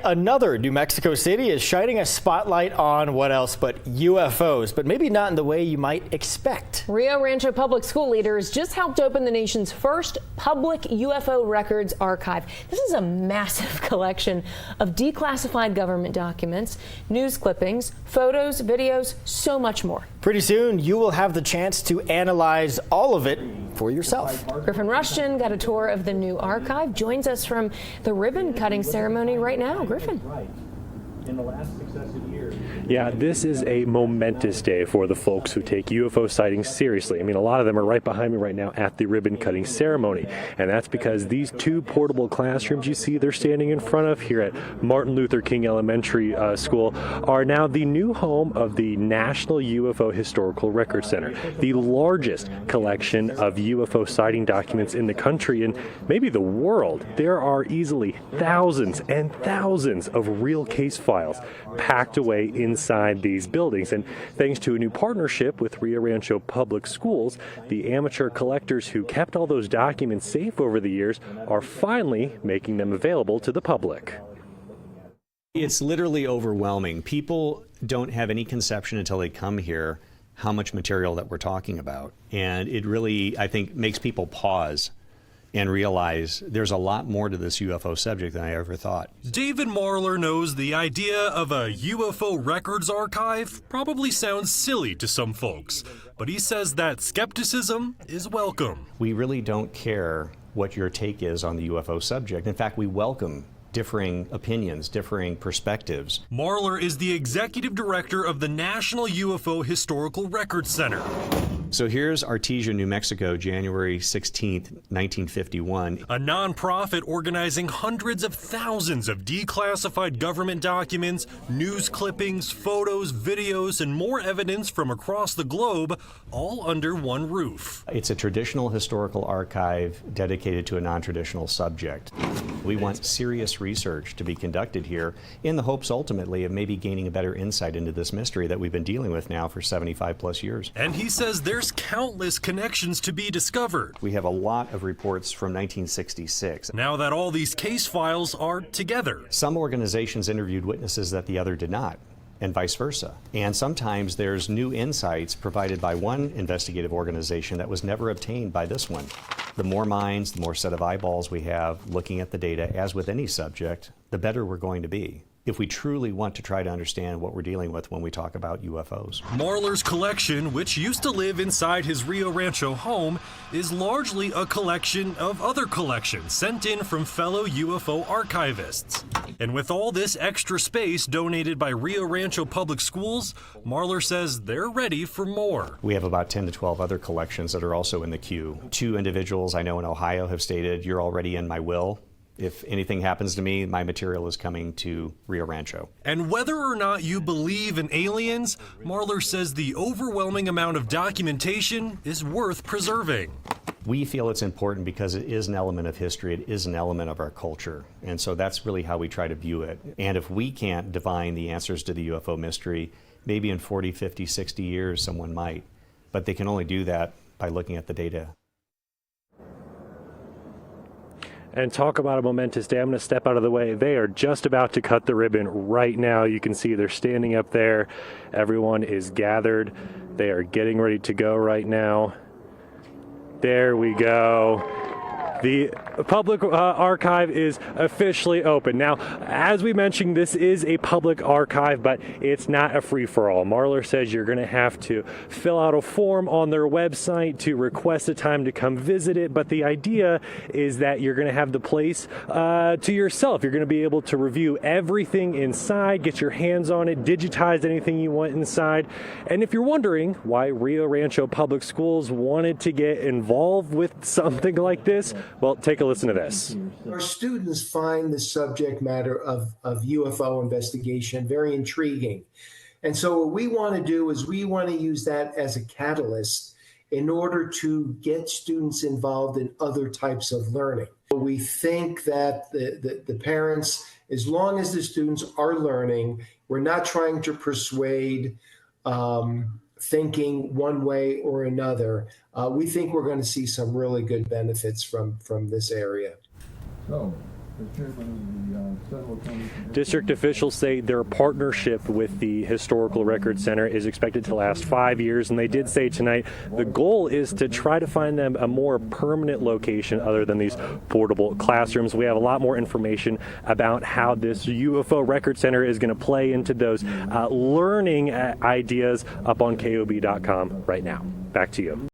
another New Mexico city is shining a spotlight on what else but UFOs, but maybe not in the way you might expect. Rio Rancho public school leaders just helped open the nation's first public UFO records archive. This is a massive collection of declassified government documents, news clippings, photos, videos, so much more. Pretty soon, you will have the chance to analyze all of it for yourself. Griffin Rushton got a tour of the new archive, joins us from the ribbon cutting ceremony right now. Griffin. In the last successive years. Yeah, this is a momentous day for the folks who take UFO sightings seriously. I mean, a lot of them are right behind me right now at the ribbon cutting ceremony. And that's because these two portable classrooms you see they're standing in front of here at Martin Luther King Elementary School are now the new home of the National UFO Historical Record Center, the largest collection of UFO sighting documents in the country and maybe the world. There are easily thousands and thousands of real case files packed away inside these buildings. And thanks to a new partnership with Rio Rancho Public Schools, the amateur collectors who kept all those documents safe over the years are finally making them available to the public. It's literally overwhelming. People don't have any conception until they come here how much material that we're talking about. And it really, I think, makes people pause and realize there's a lot more to this UFO subject than I ever thought. David Marler knows the idea of a UFO records archive probably sounds silly to some folks, but he says that skepticism is welcome. We really don't care what your take is on the UFO subject. In fact, we welcome differing opinions, differing perspectives. Marler is the executive director of the National UFO Historical Records Center. So here's Artesia, New Mexico, January 16th, 1951. A nonprofit organizing hundreds of thousands of declassified government documents, news clippings, photos, videos, and more evidence from across the globe, all under one roof. It's a traditional historical archive dedicated to a non-traditional subject. We want serious research to be conducted here in the hopes ultimately of maybe gaining a better insight into this mystery that we've been dealing with now for 75 plus years. And he says there's countless connections to be discovered. We have a lot of reports from 1966. Now that all these case files are together. Some organizations interviewed witnesses that the other did not, and vice versa. And sometimes there's new insights provided by one investigative organization that was never obtained by this one. The more minds, the more set of eyeballs we have looking at the data, as with any subject, the better we're going to be, if we truly want to try to understand what we're dealing with when we talk about UFOs. Marler's collection, which used to live inside his Rio Rancho home, is largely a collection of other collections sent in from fellow UFO archivists. And with all this extra space donated by Rio Rancho Public Schools, Marler says they're ready for more. We have about 10 to 12 other collections that are also in the queue. 2 individuals I know in Ohio have stated, "You're already in my will. If anything happens to me, my material is coming to Rio Rancho." And whether or not you believe in aliens, Marler says the overwhelming amount of documentation is worth preserving. We feel it's important because it is an element of history, it is an element of our culture, and so that's really how we try to view it. And if we can't divine the answers to the UFO mystery, maybe in 40, 50, 60 years someone might, but they can only do that by looking at the data. And talk about a momentous day. I'm going to step out of the way. They are just about to cut the ribbon right now. You can see they're standing up there. Everyone is gathered. They are getting ready to go right now. There we go. The public archive is officially open. Now, as we mentioned, this is a public archive, but it's not a free-for-all. Marler says you're going to have to fill out a form on their website to request a time to come visit it, but the idea is that you're going to have the place to yourself. You're going to be able to review everything inside, get your hands on it, digitize anything you want inside. And if you're wondering why Rio Rancho Public Schools wanted to get involved with something like this, well, take a listen to this. Our students find the subject matter of UFO investigation very intriguing. And so what we want to do is we want to use that as a catalyst in order to get students involved in other types of learning. We think that the parents, as long as the students are learning, we're not trying to persuade thinking one way or another. We think we're going to see some really good benefits from this area. So, District officials say their partnership with the Historical Records Center is expected to last 5 years, and they did say tonight the goal is to try to find them a more permanent location other than these portable classrooms. We have a lot more information about how this UFO Record Center is going to play into those learning ideas up on KOB.com right now. Back to you.